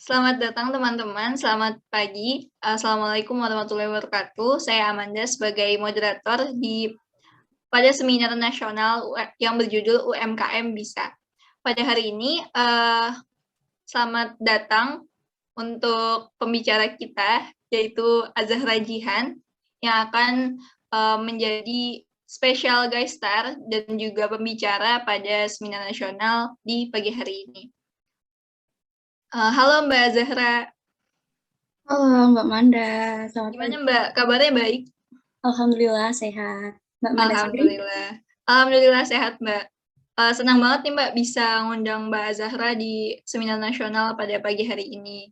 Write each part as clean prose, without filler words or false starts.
Selamat datang teman-teman, selamat pagi. Assalamualaikum warahmatullahi wabarakatuh. Saya Amanda sebagai moderator pada seminar nasional yang berjudul UMKM Bisa. Pada hari ini, selamat datang untuk pembicara kita, yaitu Azahra Jihan, yang akan menjadi special guest star dan juga pembicara pada seminar nasional di pagi hari ini. Halo Mbak Zahra. Halo Mbak Manda, selamat Gimana pagi. Mbak? Kabarnya baik? Alhamdulillah sehat. Mbak Manda sendiri? Alhamdulillah. Alhamdulillah sehat Mbak. Senang banget nih Mbak bisa ngundang Mbak Zahra di seminar nasional pada pagi hari ini.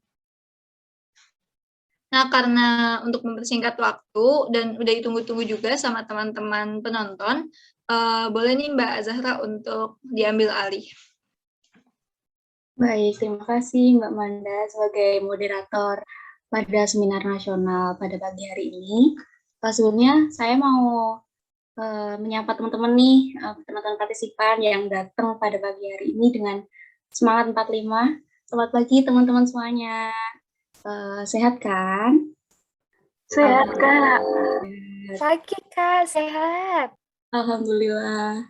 Nah, karena untuk mempersingkat waktu dan udah ditunggu-tunggu juga sama teman-teman penonton, boleh nih Mbak Zahra untuk diambil alih. Baik, terima kasih Mbak Manda sebagai moderator pada seminar nasional pada pagi hari ini. Sebelumnya saya mau menyapa teman-teman nih, teman-teman partisipan yang datang pada pagi hari ini dengan semangat 45. Selamat pagi teman-teman semuanya. Sehat kan? Sehat, Kak. Sehat. Pagi, Kak. Sehat. Alhamdulillah.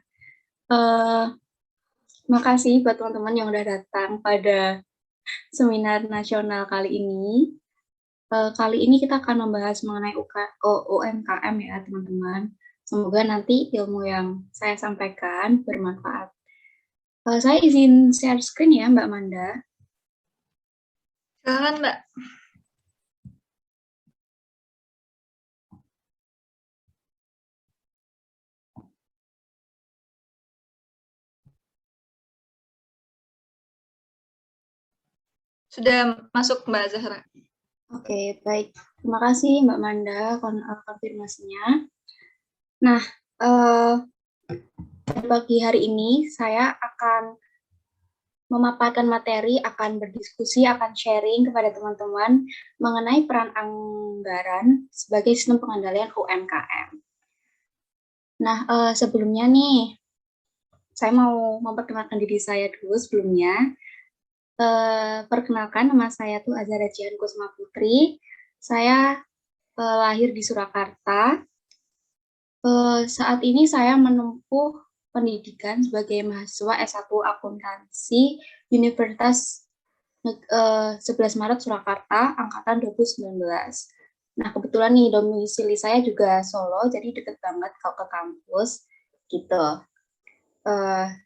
Makasih buat teman-teman yang udah datang pada seminar nasional kali ini. Kali ini kita akan membahas mengenai UMKM ya, teman-teman. Semoga nanti ilmu yang saya sampaikan bermanfaat. Saya izin share screen ya, Mbak Manda. Silakan Mbak. Sudah masuk Mbak Zahra. Oke, baik. Terima kasih Mbak Manda konfirmasinya. Nah, pagi hari ini saya akan memaparkan materi, akan berdiskusi, akan sharing kepada teman-teman mengenai peran anggaran sebagai sistem pengendalian UMKM. Nah, sebelumnya nih, saya mau memperkenalkan diri saya dulu sebelumnya. Perkenalkan, nama saya tuh Azahra Jihan Kusuma Putri. Saya lahir di Surakarta. Saat ini saya menempuh pendidikan sebagai mahasiswa S1 Akuntansi Universitas 11 Maret Surakarta, angkatan 2019. Nah, kebetulan nih domisili saya juga Solo, jadi deket banget kalau ke kampus, gitu.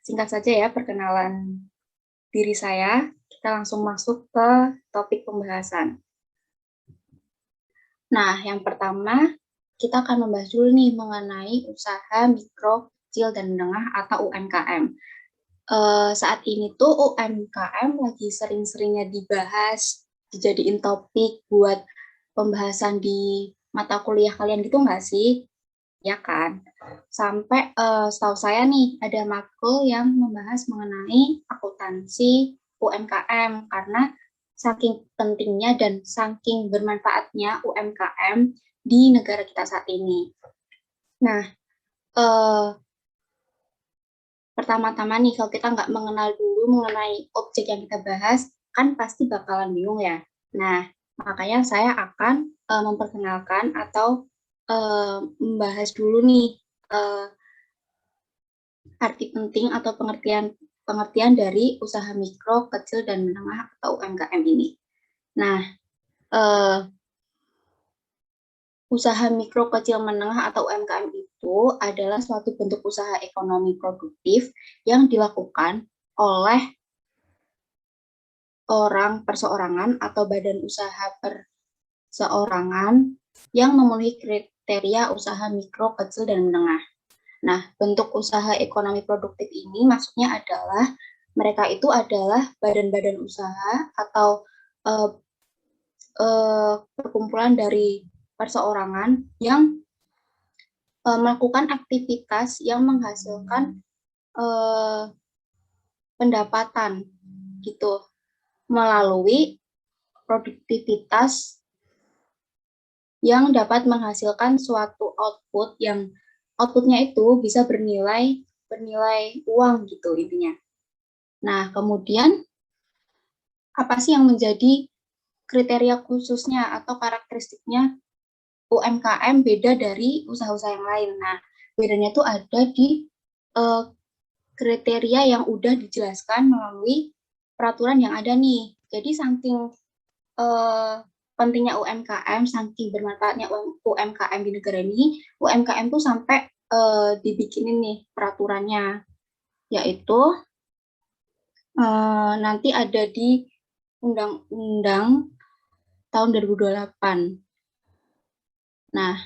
Singkat saja ya perkenalan diri saya, kita langsung masuk ke topik pembahasan. Nah, yang pertama, kita akan membahas dulu nih mengenai usaha mikro, kecil, dan menengah atau UMKM. Saat ini tuh UMKM lagi sering-seringnya dibahas, dijadiin topik buat pembahasan di mata kuliah kalian gitu nggak sih? Ya kan? Sampai setahu saya nih ada matkul yang membahas mengenai akuntansi UMKM karena saking pentingnya dan saking bermanfaatnya UMKM di negara kita saat ini. Nah, pertama-tama nih kalau kita nggak mengenal dulu mengenai objek yang kita bahas, kan pasti bakalan bingung ya. Nah, makanya saya akan memperkenalkan atau membahas dulu nih arti penting atau pengertian dari usaha mikro, kecil, dan menengah atau UMKM ini. Nah, usaha mikro, kecil, menengah atau UMKM itu adalah suatu bentuk usaha ekonomi produktif yang dilakukan oleh orang perseorangan atau badan usaha perseorangan yang memenuhi kriteria usaha mikro, kecil, dan menengah. Nah, bentuk usaha ekonomi produktif ini maksudnya adalah mereka itu adalah badan-badan usaha atau perkumpulan dari perseorangan yang melakukan aktivitas yang menghasilkan pendapatan gitu melalui produktivitas yang dapat menghasilkan suatu output yang outputnya itu bisa bernilai uang gitu intinya. Nah, kemudian apa sih yang menjadi kriteria khususnya atau karakteristiknya UMKM beda dari usaha-usaha yang lain. Nah, bedanya tuh ada di kriteria yang udah dijelaskan melalui peraturan yang ada nih. Jadi saking pentingnya UMKM, saking bermanfaatnya UMKM di negara ini, UMKM tuh sampai dibikinin nih peraturannya, yaitu nanti ada di Undang-Undang tahun 2028. Nah,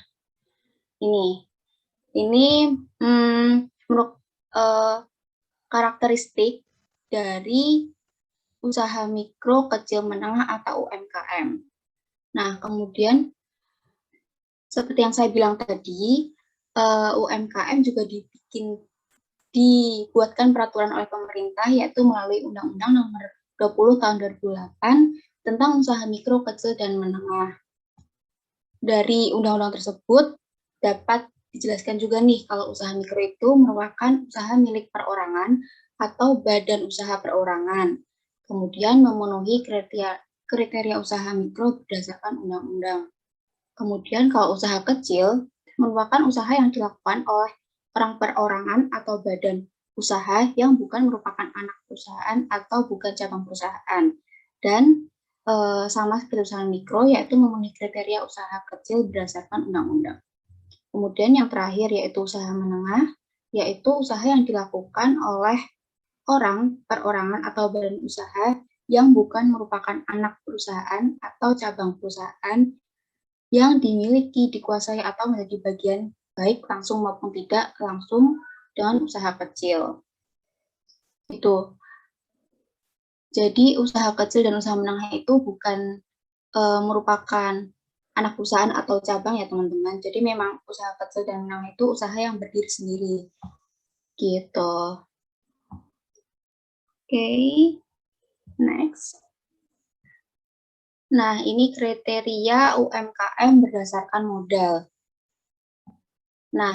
ini menurut karakteristik dari usaha mikro, kecil, menengah atau UMKM. Nah, kemudian seperti yang saya bilang tadi, UMKM juga dibuatkan peraturan oleh pemerintah, yaitu melalui Undang-Undang Nomor 20 Tahun 2008 tentang usaha mikro, kecil, dan menengah. Dari undang-undang tersebut dapat dijelaskan juga nih kalau usaha mikro itu merupakan usaha milik perorangan atau badan usaha perorangan. Kemudian memenuhi kriteria usaha mikro berdasarkan undang-undang. Kemudian kalau usaha kecil merupakan usaha yang dilakukan oleh orang perorangan atau badan usaha yang bukan merupakan anak perusahaan atau bukan cabang perusahaan. Dan sama seperti usaha mikro, yaitu memenuhi kriteria usaha kecil berdasarkan undang-undang. Kemudian yang terakhir yaitu usaha menengah, yaitu usaha yang dilakukan oleh orang, perorangan atau badan usaha yang bukan merupakan anak perusahaan atau cabang perusahaan yang dimiliki, dikuasai, atau menjadi bagian baik langsung maupun tidak langsung dengan usaha kecil. Itu. Jadi usaha kecil dan usaha menengah itu bukan merupakan anak perusahaan atau cabang ya teman-teman. Jadi memang usaha kecil dan menengah itu usaha yang berdiri sendiri. Gitu. Oke. Next. Nah, ini kriteria UMKM berdasarkan modal. Nah,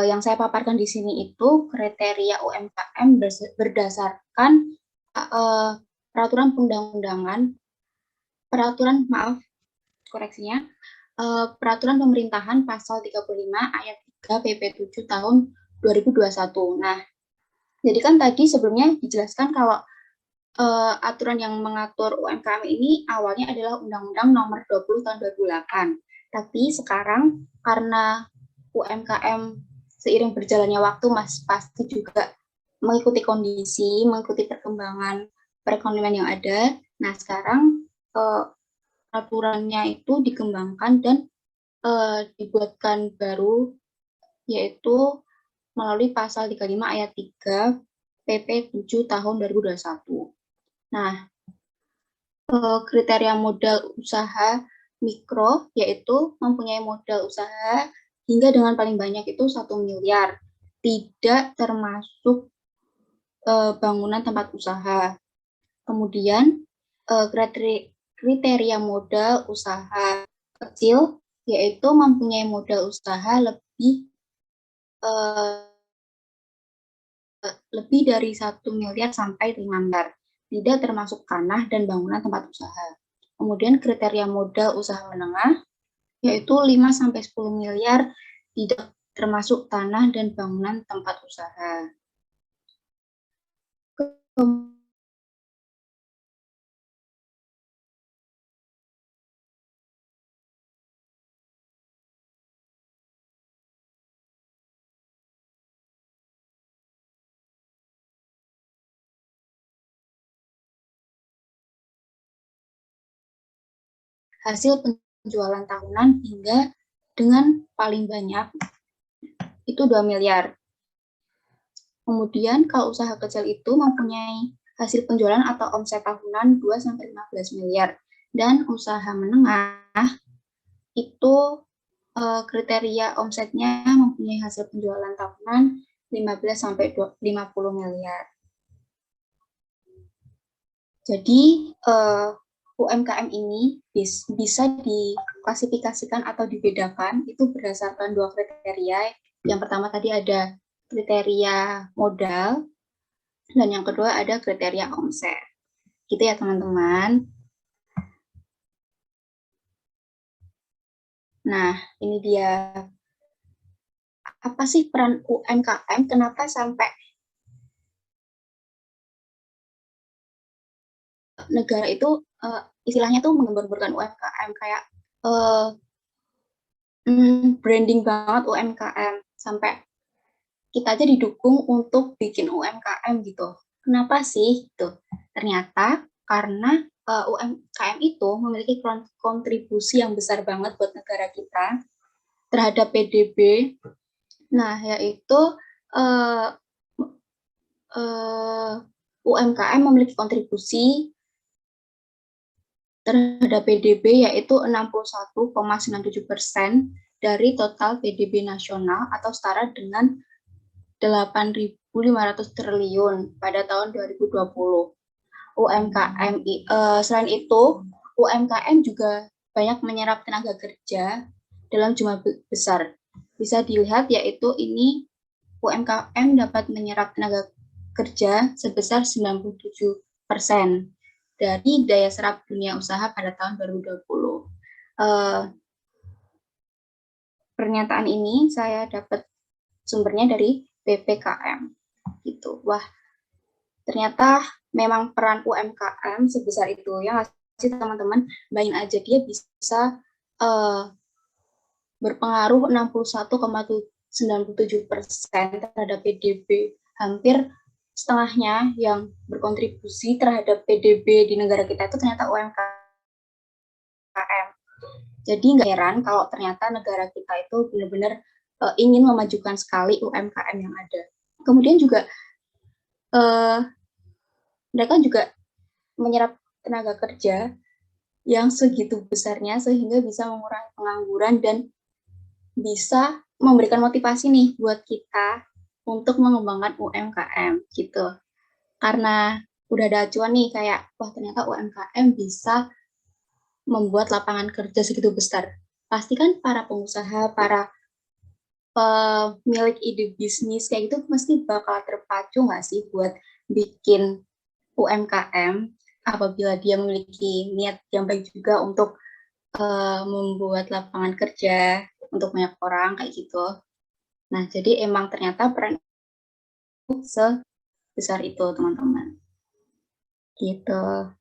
yang saya paparkan di sini itu kriteria UMKM berdasarkan peraturan peraturan pemerintahan pasal 35 ayat 3 PP 7 tahun 2021. Nah, jadi kan tadi sebelumnya dijelaskan kalau aturan yang mengatur UMKM ini awalnya adalah Undang-Undang Nomor 20 tahun 2008. Tapi sekarang karena UMKM seiring berjalannya waktu pasti juga mengikuti kondisi, mengikuti perkembangan perekonomian yang ada. Nah, sekarang aturannya itu dikembangkan dan dibuatkan baru, yaitu melalui pasal 35 ayat 3 PP 7 tahun 2021. Nah, kriteria modal usaha mikro yaitu mempunyai modal usaha hingga dengan paling banyak itu 1 miliar, tidak termasuk bangunan tempat usaha. Kemudian kriteria modal usaha kecil yaitu mempunyai modal usaha lebih dari 1 miliar sampai 5 miliar, tidak termasuk tanah dan bangunan tempat usaha. Kemudian kriteria modal usaha menengah yaitu 5 sampai 10 miliar, tidak termasuk tanah dan bangunan tempat usaha. Hasil penjualan tahunan hingga dengan paling banyak itu 2 miliar. Kemudian kalau usaha kecil itu mempunyai hasil penjualan atau omset tahunan 2 sampai 15 miliar. Dan usaha menengah itu kriteria omsetnya mempunyai hasil penjualan tahunan 15 sampai 50 miliar. Jadi UMKM ini bisa diklasifikasikan atau dibedakan itu berdasarkan 2 kriteria. Yang pertama tadi ada kriteria modal dan yang kedua ada kriteria omset. Gitu ya teman-teman. Nah, ini dia. Apa sih peran UMKM? Kenapa sampai negara itu istilahnya tuh menggembar-gemborkan UMKM kayak branding banget UMKM sampai kita aja didukung untuk bikin UMKM gitu. Kenapa sih? Gitu. Ternyata karena UMKM itu memiliki kontribusi yang besar banget buat negara kita terhadap PDB. Nah, yaitu UMKM memiliki kontribusi terhadap PDB yaitu 61,97% dari total PDB nasional atau setara dengan 8.500 triliun pada tahun 2020. UMKM selain itu, UMKM juga banyak menyerap tenaga kerja dalam jumlah besar. Bisa dilihat yaitu ini UMKM dapat menyerap tenaga kerja sebesar 97% dari daya serap dunia usaha pada tahun 2020. Pernyataan ini saya dapat sumbernya dari BPKM gitu. Wah, ternyata memang peran UMKM sebesar itu ya sih teman-teman. Bayangin aja dia bisa berpengaruh 61,97% terhadap PDB, hampir setengahnya yang berkontribusi terhadap PDB di negara kita itu ternyata UMKM. Jadi nggak heran kalau ternyata negara kita itu benar-benar ingin memajukan sekali UMKM yang ada. Kemudian juga mereka juga menyerap tenaga kerja yang segitu besarnya sehingga bisa mengurangi pengangguran dan bisa memberikan motivasi nih buat kita untuk mengembangkan UMKM gitu. Karena udah ada acuan nih kayak, wah ternyata UMKM bisa membuat lapangan kerja segitu besar. Pasti kan para pengusaha, para pemilik ide bisnis kayak gitu mesti bakal terpacu nggak sih buat bikin UMKM apabila dia memiliki niat yang baik juga untuk membuat lapangan kerja untuk banyak orang kayak gitu. Nah, jadi emang ternyata peran itu sebesar itu, teman-teman. Gitu.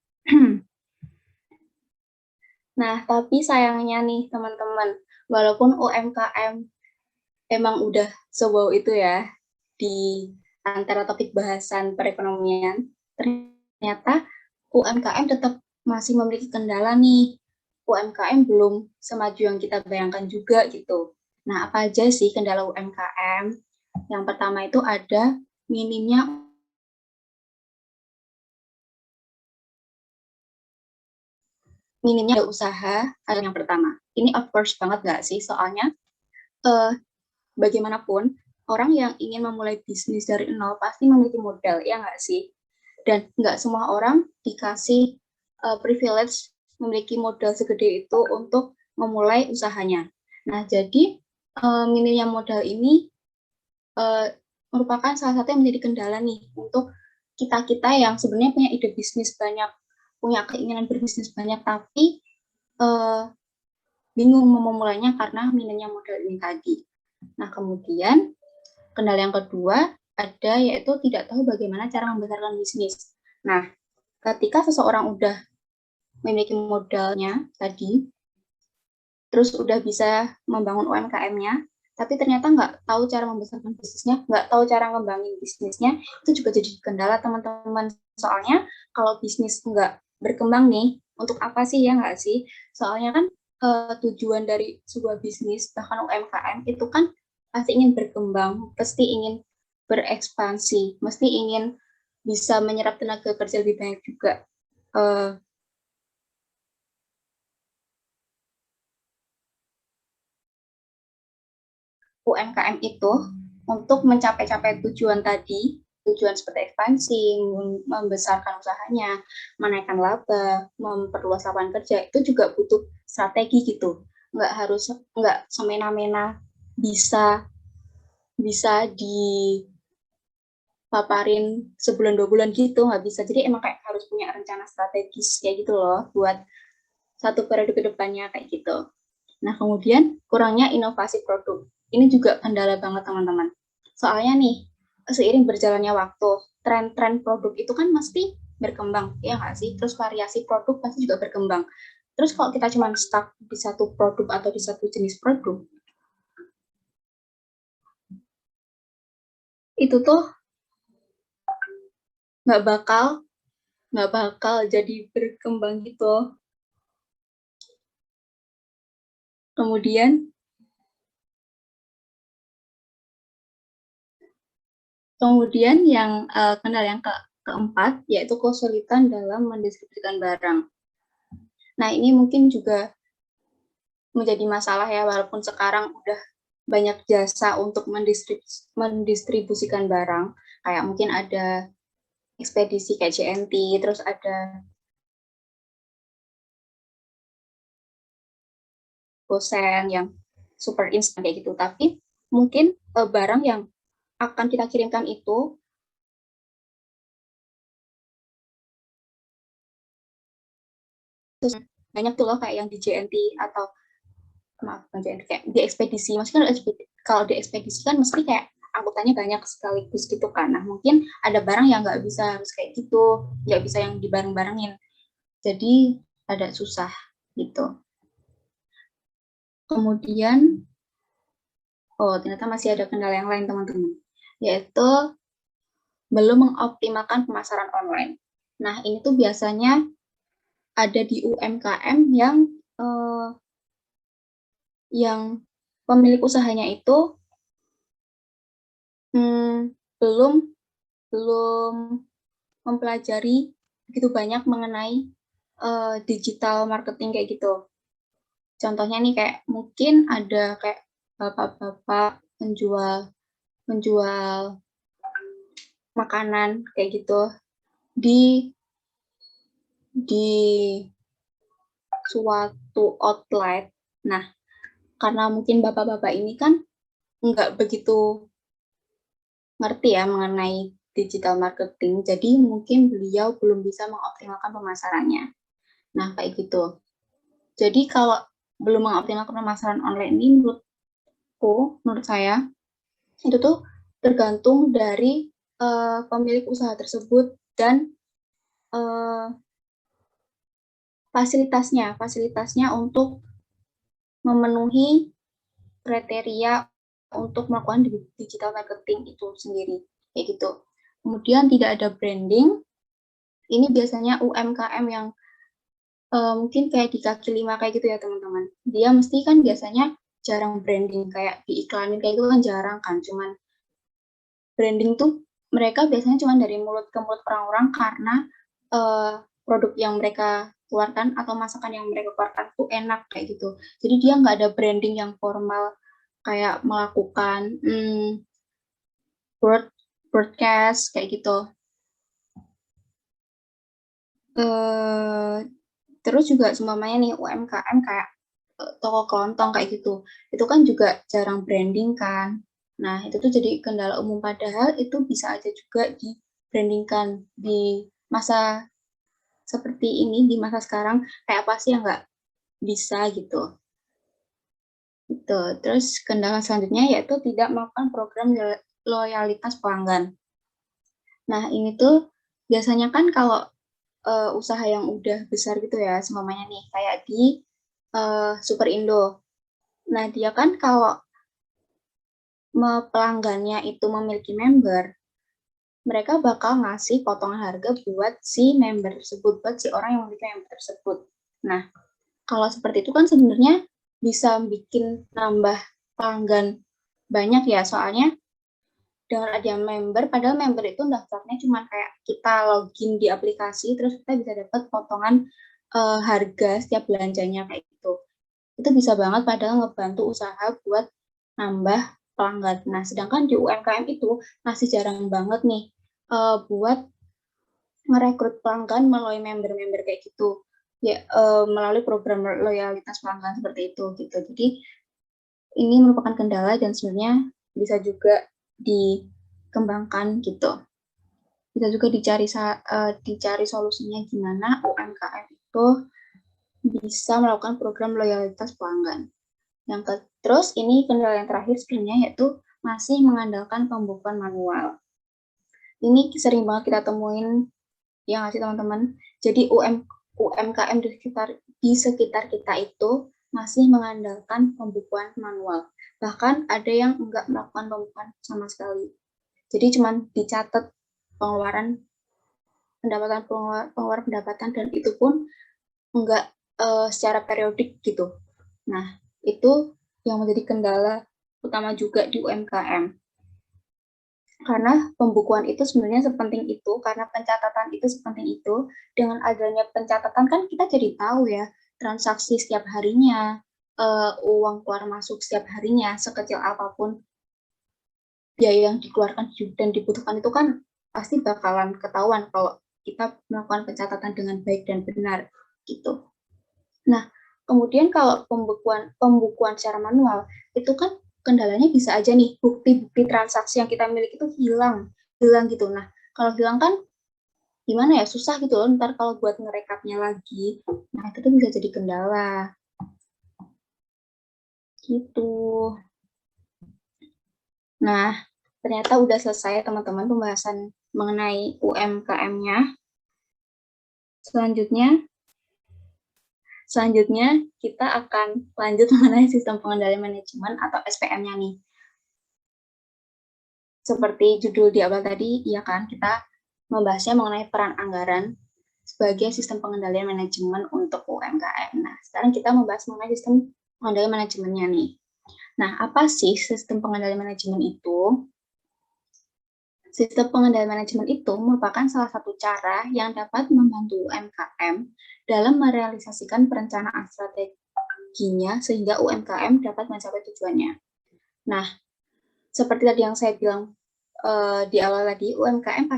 Nah, tapi sayangnya nih, teman-teman, walaupun UMKM emang udah se-wow itu ya di antara topik bahasan perekonomian, ternyata UMKM tetap masih memiliki kendala nih. UMKM belum semaju yang kita bayangkan juga gitu. Nah, apa aja sih kendala UMKM? Yang pertama itu ada minimnya usaha yang pertama. Ini of course banget nggak sih? Soalnya bagaimanapun orang yang ingin memulai bisnis dari nol pasti memiliki modal, ya nggak sih? Dan nggak semua orang dikasih privilege memiliki modal segede itu untuk memulai usahanya. Nah, jadi minimnya modal ini merupakan salah satu yang menjadi kendala nih untuk kita-kita yang sebenarnya punya ide bisnis banyak, punya keinginan berbisnis banyak, tapi bingung mau memulainya karena minimnya modal ini tadi. Nah, kemudian kendala yang kedua ada yaitu tidak tahu bagaimana cara membesarkan bisnis. Nah, ketika seseorang udah memiliki modalnya tadi, terus udah bisa membangun UMKM-nya, tapi ternyata nggak tahu cara membesarkan bisnisnya, nggak tahu cara ngembangin bisnisnya, itu juga jadi kendala teman-teman. Soalnya kalau bisnis nggak berkembang nih, untuk apa sih ya nggak sih? Soalnya kan tujuan dari sebuah bisnis, bahkan UMKM, itu kan pasti ingin berkembang, pasti ingin berekspansi, mesti ingin bisa menyerap tenaga kerja lebih banyak juga. UMKM itu untuk mencapai tujuan tadi, tujuan seperti ekspansi, membesarkan usahanya, menaikkan laba, memperluas lapangan kerja, itu juga butuh strategi gitu. Nggak semena-mena bisa paparin sebulan 2 bulan gitu, nggak bisa. Jadi emang kayak harus punya rencana strategis kayak gitu loh buat satu periode ke depannya kayak gitu. Nah, kemudian kurangnya inovasi produk. Ini juga kendala banget teman-teman. Soalnya nih, seiring berjalannya waktu, tren-tren produk itu kan mesti berkembang, ya nggak sih? Terus variasi produk pasti juga berkembang. Terus kalau kita cuma stuck di satu produk atau di satu jenis produk, itu tuh nggak bakal jadi berkembang gitu. Kemudian yang kendala yang keempat yaitu kesulitan dalam mendistribusikan barang. Nah, ini mungkin juga menjadi masalah ya, walaupun sekarang udah banyak jasa untuk mendistribusikan barang, kayak mungkin ada ekspedisi kayak JNT, terus ada Gosen yang super instan kayak gitu. Tapi mungkin barang yang akan kita kirimkan itu terus banyak tuh loh kayak yang di JNT atau maaf JNT kayak di ekspedisi. Maksudnya kalau di ekspedisi kan mesti kayak angkutannya banyak sekaligus gitu kan. Nah, mungkin ada barang yang nggak bisa harus kayak gitu, nggak bisa yang dibareng-barengin. Jadi ada susah gitu. Kemudian, oh ternyata masih ada kendala yang lain teman-teman, yaitu belum mengoptimalkan pemasaran online. Nah, ini tuh biasanya ada di UMKM yang pemilik usahanya itu belum mempelajari begitu banyak mengenai digital marketing kayak gitu. Contohnya nih kayak mungkin ada kayak bapak-bapak menjual makanan kayak gitu di suatu outlet. Nah, karena mungkin bapak-bapak ini kan nggak begitu ngerti ya mengenai digital marketing, jadi mungkin beliau belum bisa mengoptimalkan pemasarannya. Nah, kayak gitu. Jadi kalau belum mengoptimalkan pemasaran online ini menurut saya, itu tuh tergantung dari pemilik usaha tersebut dan fasilitasnya untuk memenuhi kriteria untuk melakukan digital marketing itu sendiri, kayak gitu. Kemudian tidak ada branding, ini biasanya UMKM yang mungkin kayak di kaki lima kayak gitu ya teman-teman. Dia mesti kan biasanya jarang branding, kayak diiklanin kayak itu kan jarang kan, cuman branding tuh mereka biasanya cuma dari mulut ke mulut orang-orang karena produk yang mereka keluarkan atau masakan yang mereka keluarkan tuh enak kayak gitu. Jadi dia nggak ada branding yang formal kayak melakukan broadcast kayak gitu. Terus juga semuanya nih UMKM kayak toko kelontong kayak gitu. Itu kan juga jarang branding kan. Nah, itu tuh jadi kendala umum, padahal itu bisa aja juga di brandingkan di masa seperti ini, di masa sekarang kayak apa sih yang nggak bisa gitu. Gitu. Terus kendala selanjutnya yaitu tidak melakukan program loyalitas pelanggan. Nah, ini tuh biasanya kan kalau usaha yang udah besar gitu ya, semuanya nih, kayak di Super Indo. Nah, dia kan kalau pelanggannya itu memiliki member, mereka bakal ngasih potongan harga buat si member tersebut, buat si orang yang memiliki member tersebut. Nah, kalau seperti itu kan sebenarnya bisa bikin nambah pelanggan banyak ya, soalnya dengan ada member, padahal member itu daftarnya cuma kayak kita login di aplikasi, terus kita bisa dapat potongan harga setiap belanjanya kayak gitu. Itu bisa banget padahal ngebantu usaha buat nambah pelanggan. Nah, sedangkan di UMKM itu masih jarang banget nih buat merekrut pelanggan melalui member-member kayak gitu. Ya, melalui program loyalitas pelanggan seperti itu gitu. Jadi ini merupakan kendala dan sebenarnya bisa juga dikembangkan gitu. Bisa juga dicari solusinya gimana UMKM itu bisa melakukan program loyalitas pelanggan. Terus ini kendala yang terakhir sebenarnya yaitu masih mengandalkan pembukuan manual. Ini sering banget kita temuin, ya nggak sih teman-teman? Jadi UMKM di sekitar kita itu masih mengandalkan pembukuan manual. Bahkan ada yang enggak melakukan pembukuan sama sekali. Jadi cuma dicatat pengeluaran pendapatan dan itu pun enggak secara periodik gitu. Nah, itu yang menjadi kendala utama juga di UMKM. Karena pembukuan itu sebenarnya sepenting itu, karena pencatatan itu sepenting itu. Dengan adanya pencatatan kan kita jadi tahu ya, transaksi setiap harinya, uang keluar masuk setiap harinya, sekecil apapun biaya yang dikeluarkan dan dibutuhkan itu kan pasti bakalan ketahuan kalau kita melakukan pencatatan dengan baik dan benar gitu. Nah, kemudian kalau pembukuan secara manual itu kan kendalanya bisa aja nih bukti-bukti transaksi yang kita miliki itu hilang gitu. Nah, kalau hilang kan gimana ya, susah gitu loh ntar kalau buat ngerekapnya lagi. Nah, itu tuh bisa jadi kendala. Gitu. Nah, ternyata udah selesai teman-teman pembahasan mengenai UMKM-nya. Selanjutnya kita akan lanjut mengenai sistem pengendalian manajemen atau SPM-nya nih. Seperti judul di awal tadi, ya kan, kita membahasnya mengenai peran anggaran sebagai sistem pengendalian manajemen untuk UMKM. Nah, sekarang kita membahas mengenai sistem pengendalian manajemennya nih. Nah, apa sih sistem pengendalian manajemen itu? Sistem pengendalian manajemen itu merupakan salah satu cara yang dapat membantu UMKM dalam merealisasikan perencanaan strateginya sehingga UMKM dapat mencapai tujuannya. Nah, seperti tadi yang saya bilang di awal tadi, UMKM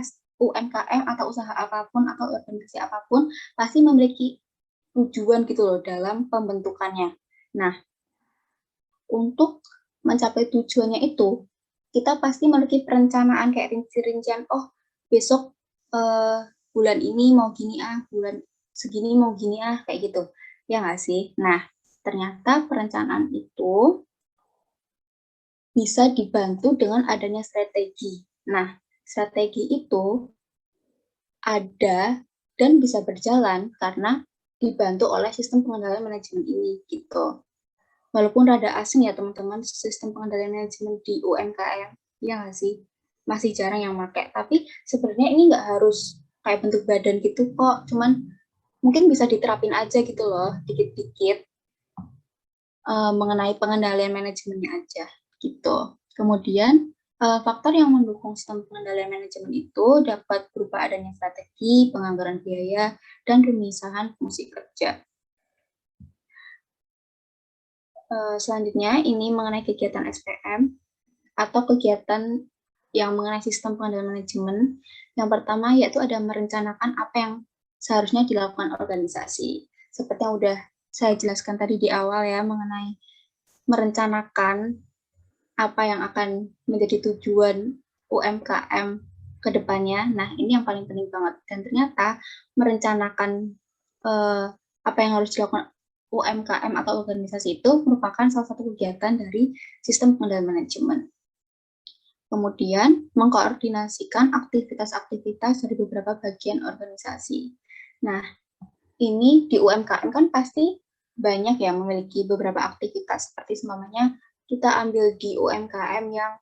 atau usaha apapun atau organisasi apapun pasti memiliki tujuan gitu loh dalam pembentukannya. Nah, untuk mencapai tujuannya itu, kita pasti memiliki perencanaan kayak rincian, oh besok bulan ini mau gini bulan segini mau gini kayak gitu. Ya nggak sih? Nah, ternyata perencanaan itu bisa dibantu dengan adanya strategi. Nah, strategi itu ada dan bisa berjalan karena dibantu oleh sistem pengendalian manajemen ini gitu. Walaupun rada asing ya teman-teman sistem pengendalian manajemen di UMKM, ya nggak sih? Masih jarang yang pakai. Tapi sebenarnya ini nggak harus kayak bentuk badan gitu kok, cuman mungkin bisa diterapin aja gitu loh, dikit-dikit mengenai pengendalian manajemennya aja gitu. Kemudian faktor yang mendukung sistem pengendalian manajemen itu dapat berupa adanya strategi, penganggaran biaya, dan pemisahan fungsi kerja. Selanjutnya ini mengenai kegiatan SPM atau kegiatan yang mengenai sistem pengendalian manajemen. Yang pertama yaitu ada merencanakan apa yang seharusnya dilakukan organisasi. Seperti yang udah saya jelaskan tadi di awal ya mengenai merencanakan apa yang akan menjadi tujuan UMKM ke depannya. Nah, ini yang paling penting banget. Dan ternyata merencanakan apa yang harus dilakukan UMKM atau organisasi itu merupakan salah satu kegiatan dari sistem pengendalian manajemen. Kemudian, mengkoordinasikan aktivitas-aktivitas dari beberapa bagian organisasi. Nah, ini di UMKM kan pasti banyak yang memiliki beberapa aktivitas, seperti seumpamanya kita ambil di UMKM yang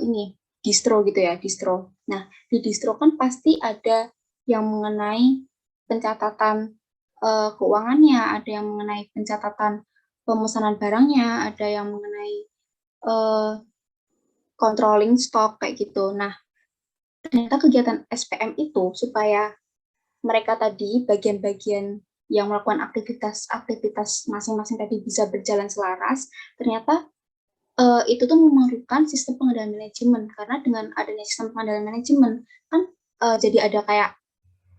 ini distro gitu ya, distro. Nah, di distro kan pasti ada yang mengenai pencatatan keuangannya, ada yang mengenai pencatatan pemesanan barangnya, ada yang mengenai controlling stok kayak gitu. Nah, ternyata kegiatan SPM itu supaya mereka tadi bagian-bagian yang melakukan aktivitas masing-masing tadi bisa berjalan selaras, ternyata itu tuh memerlukan sistem pengendalian manajemen karena dengan adanya sistem pengendalian manajemen kan jadi ada kayak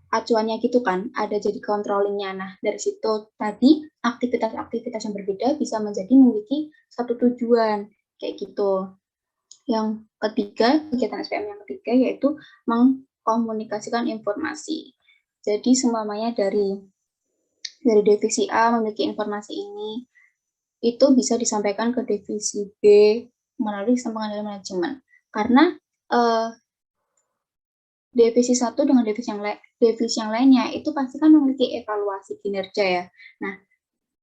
acuannya gitu kan, ada jadi controllingnya. Nah, dari situ tadi aktivitas-aktivitas yang berbeda bisa memiliki satu tujuan kayak gitu. Yang ketiga, kegiatan SPM yang ketiga yaitu mengkomunikasikan informasi. Jadi semuanya dari divisi A memiliki informasi ini, itu bisa disampaikan ke divisi B melalui sistem pengendalian manajemen. Karena divisi satu dengan divisi yang lainnya itu pasti kan memiliki evaluasi kinerja ya. Nah,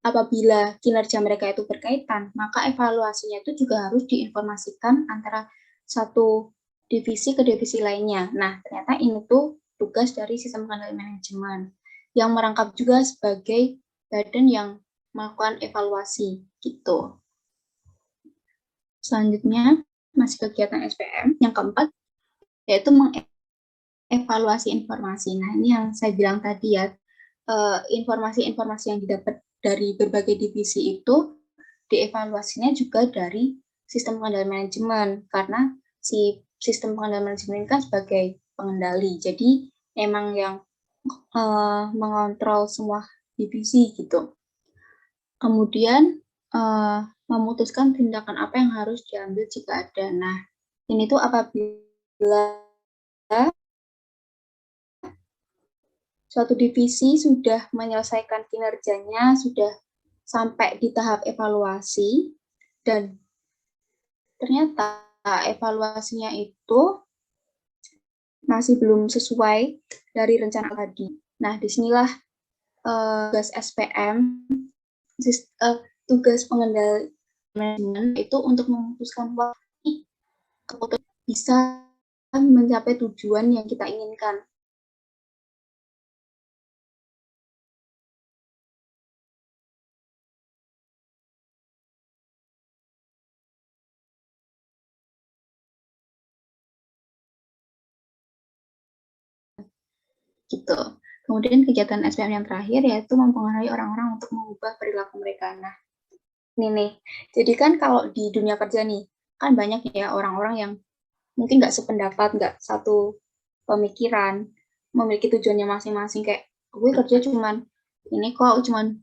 apabila kinerja mereka itu berkaitan, maka evaluasinya itu juga harus diinformasikan antara satu divisi ke divisi lainnya. Nah, ternyata ini tuh tugas dari sistem pengendalian manajemen yang merangkap juga sebagai badan yang melakukan evaluasi gitu. Selanjutnya, masih kegiatan SPM yang keempat, yaitu mengevaluasi informasi. Nah, ini yang saya bilang tadi ya, informasi-informasi yang didapat dari berbagai divisi itu dievaluasinya juga dari sistem pengendalian manajemen, karena si sistem pengendalian manajemen ini kan sebagai pengendali, jadi emang yang mengontrol semua divisi gitu. Kemudian memutuskan tindakan apa yang harus diambil jika ada. Nah, ini tuh apabila suatu divisi sudah menyelesaikan kinerjanya, sudah sampai di tahap evaluasi, dan ternyata evaluasinya itu masih belum sesuai dari rencana tadi. Nah, disinilah tugas SPM, tugas pengendali manajemen itu untuk memutuskan keputusan bisa mencapai tujuan yang kita inginkan. Gitu. Kemudian kegiatan SPM yang terakhir yaitu mempengaruhi orang-orang untuk mengubah perilaku mereka. Nah, ini nih. Jadi kan kalau di dunia kerja nih, kan banyak ya orang-orang yang mungkin nggak sependapat, nggak satu pemikiran, memiliki tujuannya masing-masing. Kayak gue kerja cuman ini kok, cuman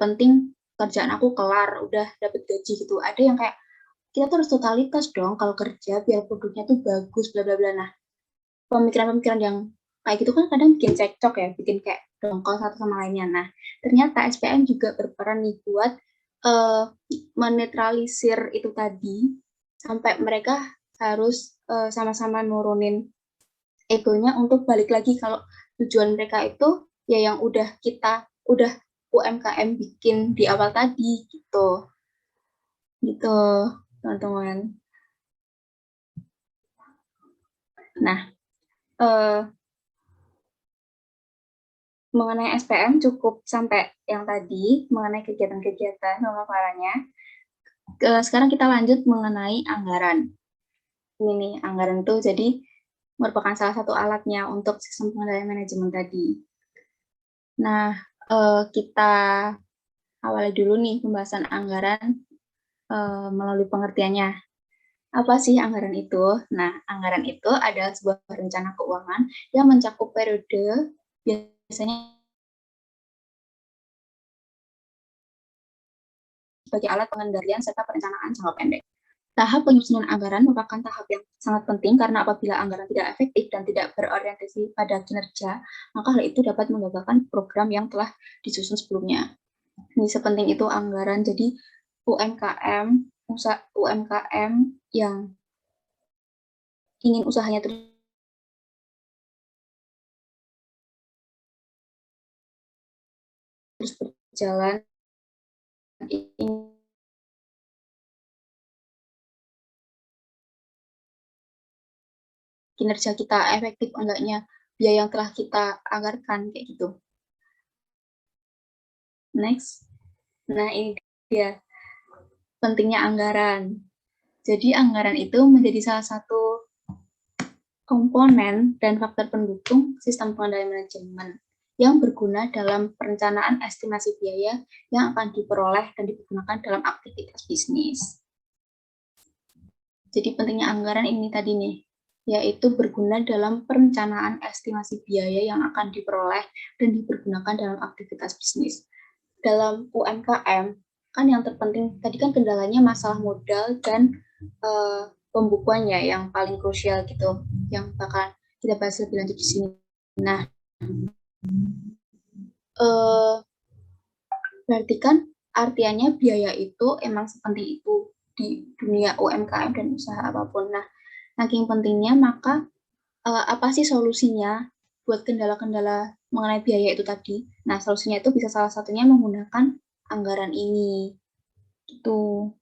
penting kerjaan aku kelar, udah dapet gaji gitu. Ada yang kayak kita tuh harus totalitas dong kalau kerja biar produknya tuh bagus, bla bla bla. Nah, pemikiran-pemikiran yang kayak gitu kan kadang bikin cekcok ya, bikin kayak dongkol satu sama lainnya. Nah, ternyata SPM juga berperan nih buat menetralisir itu tadi, sampai mereka harus sama-sama nurunin egonya untuk balik lagi kalau tujuan mereka itu ya yang udah UMKM bikin di awal tadi gitu. Gitu, teman-teman. Nah, mengenai SPM cukup sampai yang tadi, mengenai kegiatan-kegiatan pemaparannya. Sekarang kita lanjut mengenai anggaran. Ini nih, anggaran itu jadi merupakan salah satu alatnya untuk sistem pengendalian manajemen tadi. Nah, kita awali dulu nih pembahasan anggaran melalui pengertiannya. Apa sih anggaran itu? Nah, anggaran itu adalah sebuah rencana keuangan yang mencakup periode biasanya sebagai alat pengendalian serta perencanaan jangka pendek. Tahap penyusunan anggaran merupakan tahap yang sangat penting karena apabila anggaran tidak efektif dan tidak berorientasi pada kinerja, maka hal itu dapat menggagalkan program yang telah disusun sebelumnya. Ini sepenting itu anggaran, jadi UMKM yang ingin usahanya terus berjalan, kinerja kita efektif enggaknya, biaya yang telah kita anggarkan, kayak gitu. Next. Nah, ini dia pentingnya anggaran. Jadi anggaran itu menjadi salah satu komponen dan faktor pendukung sistem pengendalian manajemen yang berguna dalam perencanaan estimasi biaya yang akan diperoleh dan digunakan dalam aktivitas bisnis. Jadi pentingnya anggaran ini tadi nih, yaitu berguna dalam perencanaan estimasi biaya yang akan diperoleh dan dipergunakan dalam aktivitas bisnis. Dalam UMKM, kan yang terpenting tadi kan kendalanya masalah modal dan pembukuannya yang paling krusial gitu, yang bakal kita bahas lebih lanjut di sini. Nah, berarti kan artiannya biaya itu emang sepenting itu di dunia UMKM dan usaha apapun. Nah, saking pentingnya maka apa sih solusinya buat kendala-kendala mengenai biaya itu tadi? Nah, solusinya itu bisa salah satunya menggunakan anggaran ini. Gitu.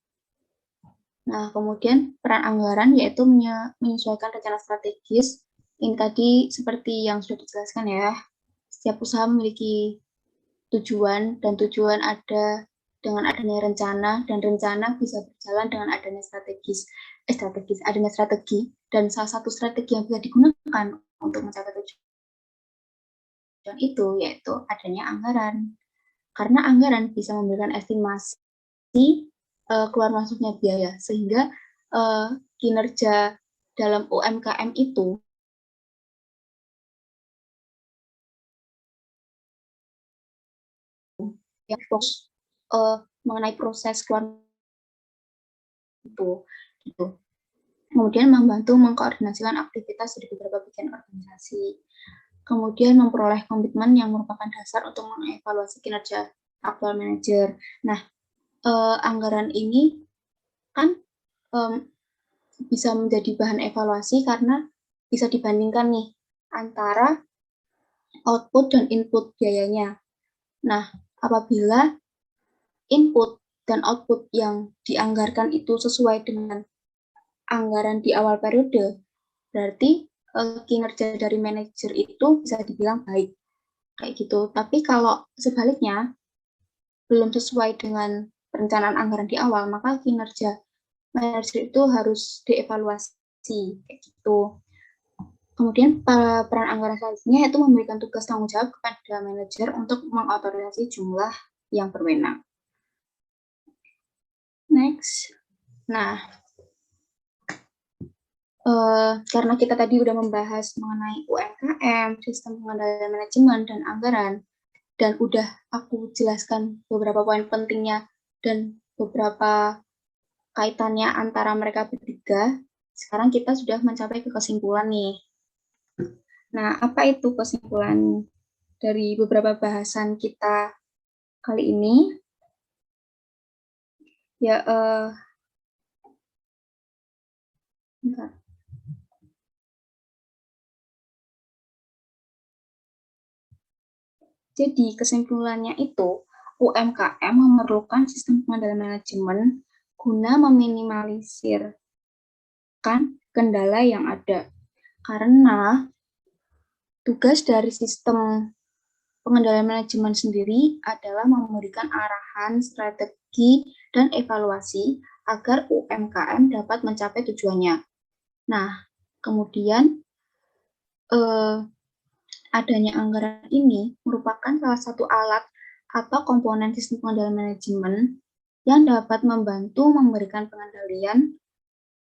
Nah, kemudian peran anggaran yaitu menyesuaikan rencana strategis. Ini tadi seperti yang sudah dijelaskan ya. Setiap usaha memiliki tujuan dan tujuan ada dengan adanya rencana dan rencana bisa berjalan dengan adanya adanya strategi dan salah satu strategi yang bisa digunakan untuk mencapai tujuan itu yaitu adanya anggaran. Karena anggaran bisa memberikan estimasi keluar masuknya biaya sehingga kinerja dalam UMKM itu yang fokus mengenai proses keluar itu gitu. Kemudian membantu mengkoordinasikan aktivitas di beberapa bagian organisasi. Kemudian memperoleh komitmen yang merupakan dasar untuk mengevaluasi kinerja aktual manajer. Nah, anggaran ini kan bisa menjadi bahan evaluasi karena bisa dibandingkan nih antara output dan input biayanya. Nah, apabila input dan output yang dianggarkan itu sesuai dengan anggaran di awal periode, berarti kinerja dari manajer itu bisa dibilang baik. Kayak gitu. Tapi kalau sebaliknya, belum sesuai dengan perencanaan anggaran di awal, maka kinerja manajer itu harus dievaluasi. Kayak gitu. Kemudian peran anggaran selanjutnya itu memberikan tugas tanggung jawab kepada manajer untuk mengotorisasi jumlah yang berwenang. Next. Nah, karena kita tadi udah membahas mengenai UMKM, sistem pengendalian manajemen, dan anggaran, dan udah aku jelaskan beberapa poin pentingnya dan beberapa kaitannya antara mereka bertiga, sekarang kita sudah mencapai ke kesimpulan nih. Nah, apa itu kesimpulan dari beberapa bahasan kita kali ini? Ya, bentar. Jadi, kesimpulannya itu, UMKM memerlukan sistem pengendalian manajemen guna meminimalisir kendala yang ada. Karena tugas dari sistem pengendalian manajemen sendiri adalah memberikan arahan, strategi, dan evaluasi agar UMKM dapat mencapai tujuannya. Nah, kemudian adanya anggaran ini merupakan salah satu alat atau komponen sistem pengendalian manajemen yang dapat membantu memberikan pengendalian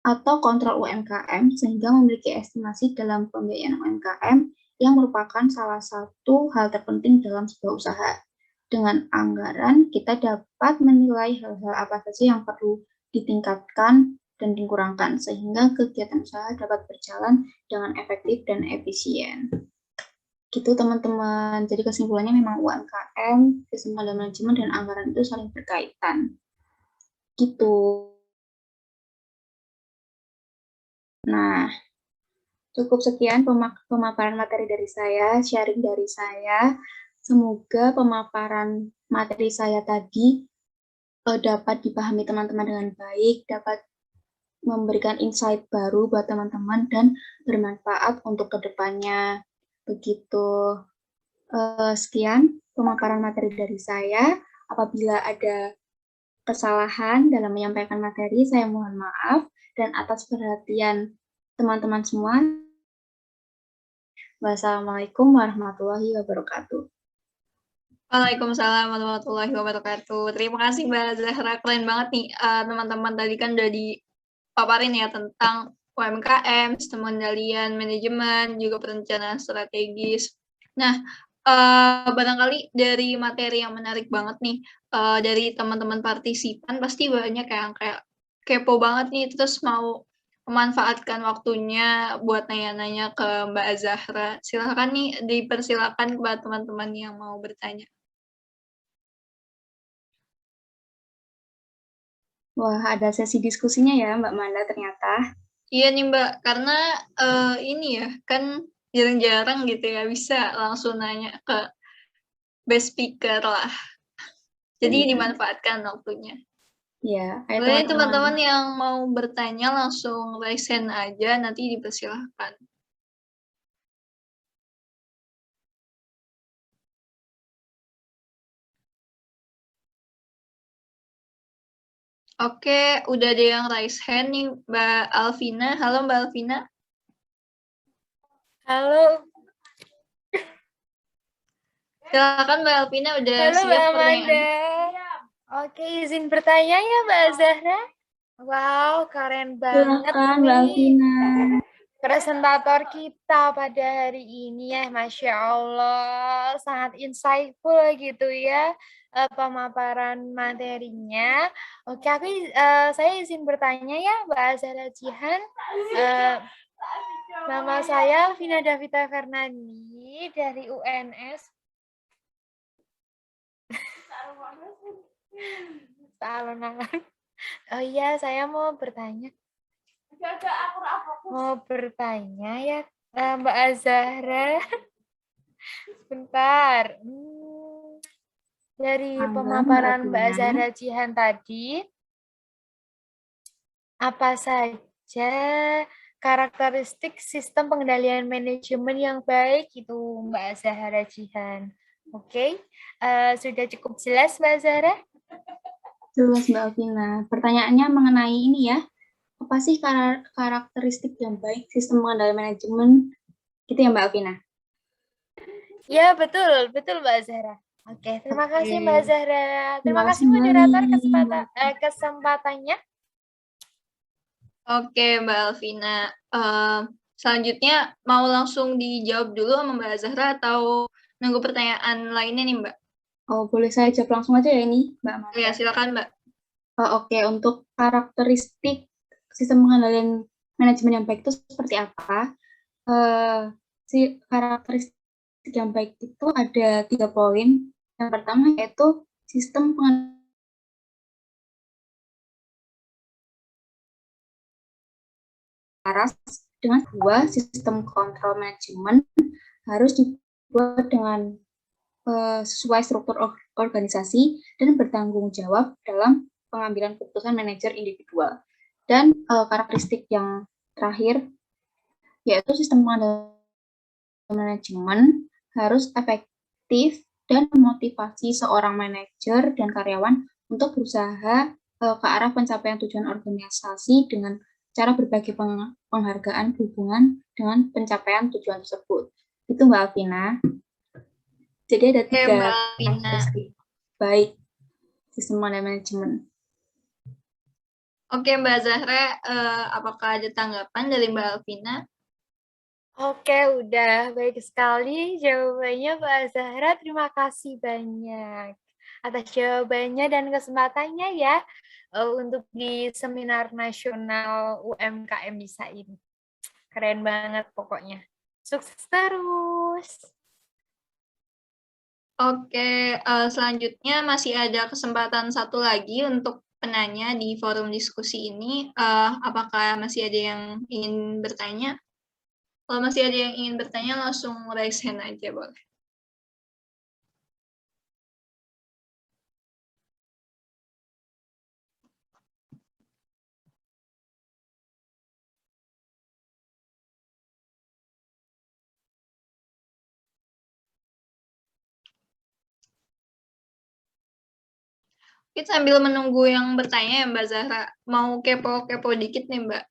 atau kontrol UMKM sehingga memiliki estimasi dalam pembiayaan UMKM yang merupakan salah satu hal terpenting dalam sebuah usaha. Dengan anggaran, kita dapat menilai hal-hal apa saja yang perlu ditingkatkan dan dikurangkan sehingga kegiatan usaha dapat berjalan dengan efektif dan efisien. Gitu teman-teman. Jadi kesimpulannya memang UMKM, sistem pengendalian manajemen, dan anggaran itu saling berkaitan. Gitu. Nah, cukup sekian pemaparan materi dari saya, sharing dari saya. Semoga pemaparan materi saya tadi dapat dipahami teman-teman dengan baik, dapat memberikan insight baru buat teman-teman, dan bermanfaat untuk kedepannya. Begitu. Sekian pemaparan materi dari saya. Apabila ada kesalahan dalam menyampaikan materi, saya mohon maaf. Dan atas perhatian teman-teman semua, wassalamualaikum warahmatullahi wabarakatuh. Waalaikumsalam warahmatullahi wabarakatuh. Terima kasih Mbak Zahra, keren banget nih teman-teman tadi kan udah dipaparin ya tentang UMKM, sistem pengendalian manajemen, juga perencanaan strategis. Nah, barangkali dari materi yang menarik banget nih dari teman-teman partisipan pasti banyak yang kayak kepo banget nih, terus mau memanfaatkan waktunya buat nanya-nanya ke Mbak Azahra. Silakan nih, dipersilakan kepada teman-teman yang mau bertanya. Wah, ada sesi diskusinya ya Mbak Manda ternyata. Iya nih Mbak, karena ini ya, kan jarang-jarang gitu ya bisa langsung nanya ke best speaker lah. Jadi dimanfaatkan waktunya. Ya, ayo Boleh teman-teman. teman-teman yang mau bertanya langsung raise hand aja, nanti dipersilahkan. Oke, udah ada yang raise hand nih, Mbak Alvina. Halo Mbak Alvina. Halo. Silakan Mbak Alvina, udah Halo siap Mbak pertanyaan. Amanda. Oke, izin bertanya ya Mbak Zahra. Wow, keren banget Silakan Mbak nih Alvina. presentator kita pada hari ini ya, Masya Allah, sangat insightful gitu ya pemaparan materinya. Oke, saya izin bertanya ya Mbak Zahra Jihan. Nama saya Vina Davita Fernandi dari UNS. Alon-alon. Oh iya, saya mau bertanya. Mau bertanya ya, Mbak Azahra. Sebentar. Dari Mangga, pemaparan Mbak Mbak Alvina. Azahra Jihan tadi, apa saja karakteristik sistem pengendalian manajemen yang baik itu Mbak Azahra Jihan? Oke, sudah cukup jelas Mbak Azahra? Jelas Mbak Alvina. Pertanyaannya mengenai ini ya, apa sih karakteristik yang baik sistem pengendalian manajemen? Gitu ya Mbak Alvina? Ya, betul Mbak Zahra. Oke, terima kasih Mbak Zahra. Terima kasih moderator kesempatannya. Oke Mbak Alvina. Selanjutnya mau langsung dijawab dulu sama Mbak Azahra atau nunggu pertanyaan lainnya nih Mbak? Oh, boleh saya jawab langsung aja ya ini Mbak Amanda? Ya, silakan Mbak. Oke, untuk karakteristik sistem pengendalian manajemen yang baik itu seperti apa? Si karakteristik yang baik itu ada 3 poin. Yang pertama yaitu sistem pengendalian dengan sistem kontrol manajemen harus dibuat dengan sesuai struktur organisasi dan bertanggung jawab dalam pengambilan keputusan manajer individual. Dan karakteristik yang terakhir yaitu sistem manajemen harus efektif dan memotivasi seorang manajer dan karyawan untuk berusaha ke arah pencapaian tujuan organisasi dengan cara berbagi penghargaan hubungan dengan pencapaian tujuan tersebut. Itu Mbak Alvina. Jadi ada 3 karakteristik baik sistem manajemen. Oke Mbak Zahra, apakah ada tanggapan dari Mbak Alvina? Oke, udah baik sekali jawabannya Mbak Zahra. Terima kasih banyak atas jawabannya dan kesempatannya ya untuk di seminar nasional UMKM Bisa ini. Keren banget pokoknya. Sukses terus. Oke, selanjutnya masih ada kesempatan satu lagi untuk penanya di forum diskusi ini. Apakah masih ada yang ingin bertanya? Kalau masih ada yang ingin bertanya, langsung raise hand aja boleh. Kita sambil menunggu yang bertanya ya Mbak Zahra, mau kepo-kepo dikit nih Mbak.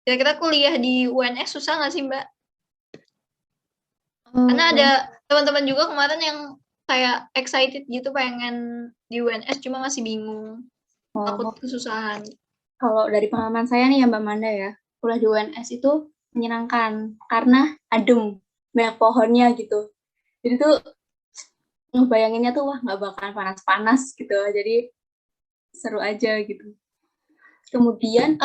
Kira-kira kuliah di UNS susah nggak sih Mbak? Karena ada teman-teman juga kemarin yang kayak excited gitu pengen di UNS cuma masih bingung, takut kesusahan. Kalau dari pengalaman saya nih ya Mbak Manda ya, kuliah di UNS itu menyenangkan karena adem, banyak pohonnya gitu. Jadi tuh ngebayanginnya tuh wah nggak bakalan panas-panas gitu, jadi seru aja gitu. Kemudian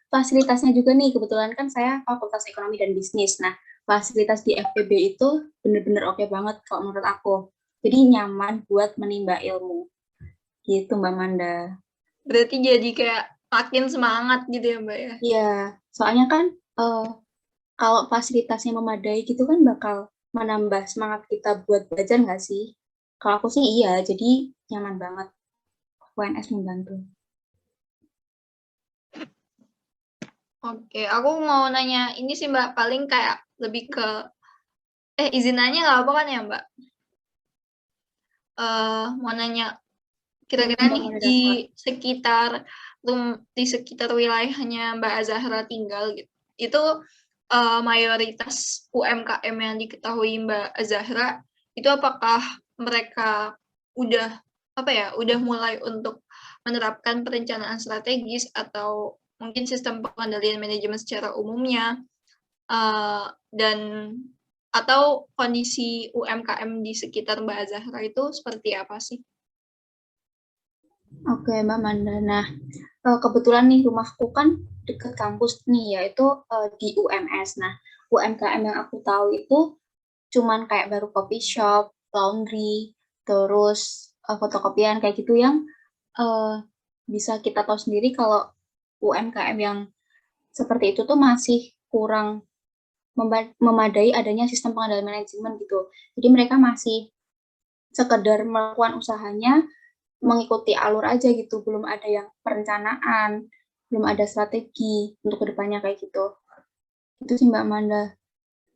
fasilitasnya juga nih, kebetulan kan saya Fakultas Ekonomi dan Bisnis. Nah, fasilitas di FPB itu bener-bener oke banget kalau menurut aku. Jadi nyaman buat menimba ilmu. Gitu Mbak Manda. Berarti jadi kayak makin semangat gitu ya Mbak ya? Iya, soalnya kan kalau fasilitasnya memadai gitu kan bakal menambah semangat kita buat belajar nggak sih? Kalau aku sih iya, jadi nyaman banget. UNS membantu. Oke, aku mau nanya ini sih Mbak, paling kayak lebih ke izin nanya nggak apa kan ya Mbak? Mau nanya kira-kira Mbak nih di moderator. sekitar di sekitar wilayahnya Mbak Azahra tinggal gitu, itu mayoritas UMKM yang diketahui Mbak Azahra itu apakah mereka udah udah mulai untuk menerapkan perencanaan strategis atau mungkin sistem pengendalian manajemen secara umumnya, dan atau kondisi UMKM di sekitar Mbak Azahra itu seperti apa sih? Oke, Mbak Manda. Nah, kebetulan nih rumahku kan dekat kampus nih, yaitu di UMS. Nah, UMKM yang aku tahu itu cuman kayak baru coffee shop, laundry, terus fotokopian kayak gitu yang bisa kita tahu sendiri kalau UMKM yang seperti itu tuh masih kurang memadai adanya sistem pengendalian manajemen gitu. Jadi mereka masih sekedar melakukan usahanya mengikuti alur aja gitu, belum ada yang perencanaan, belum ada strategi untuk kedepannya kayak gitu. Itu sih Mbak Amanda.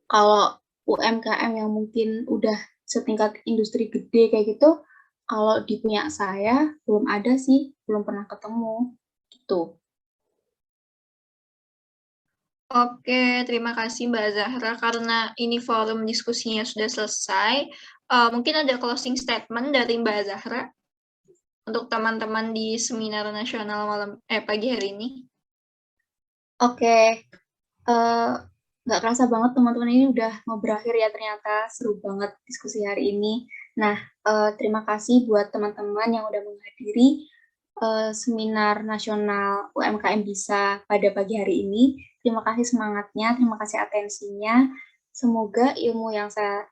Kalau UMKM yang mungkin udah setingkat industri gede kayak gitu, kalau di punya saya belum ada sih, belum pernah ketemu gitu. Oke, terima kasih Mbak Zahra karena ini forum diskusinya sudah selesai. Mungkin ada closing statement dari Mbak Zahra untuk teman-teman di seminar nasional pagi hari ini. Oke, nggak kerasa banget teman-teman ini udah mau berakhir ya, ternyata seru banget diskusi hari ini. Nah, terima kasih buat teman-teman yang udah menghadiri seminar nasional UMKM Bisa pada pagi hari ini. Terima kasih semangatnya, terima kasih atensinya. Semoga ilmu yang saya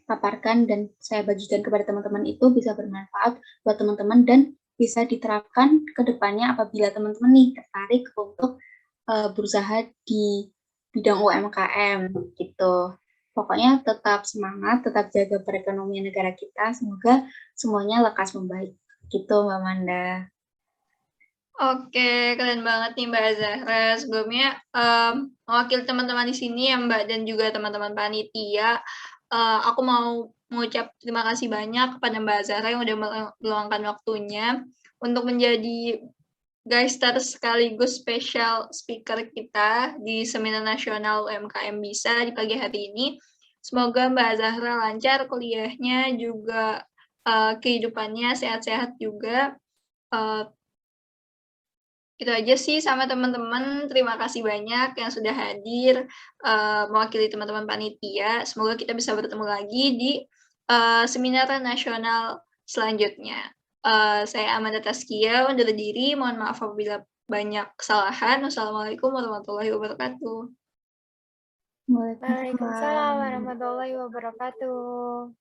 paparkan dan saya bagikan kepada teman-teman itu bisa bermanfaat buat teman-teman dan bisa diterapkan ke depannya apabila teman-teman nih tertarik untuk berusaha di bidang UMKM gitu. Pokoknya tetap semangat, tetap jaga perekonomian negara kita. Semoga semuanya lekas membaik. Gitu, Mbak Manda. Oke, keren banget nih Mbak Zahra. Sebelumnya mewakili teman-teman di sini ya Mbak dan juga teman-teman panitia, aku mau mengucap terima kasih banyak kepada Mbak Zahra yang udah meluangkan waktunya untuk menjadi guest sekaligus special speaker kita di Seminar Nasional UMKM Bisa di pagi hari ini. Semoga Mbak Zahra lancar kuliahnya, juga kehidupannya sehat-sehat juga. Itu aja sih sama teman-teman. Terima kasih banyak yang sudah hadir mewakili teman-teman panitia. Semoga kita bisa bertemu lagi di seminar nasional selanjutnya. Saya Amanda Taskia undur diri. Mohon maaf apabila banyak kesalahan. Wassalamualaikum warahmatullahi wabarakatuh. Waalaikumsalam warahmatullahi wabarakatuh.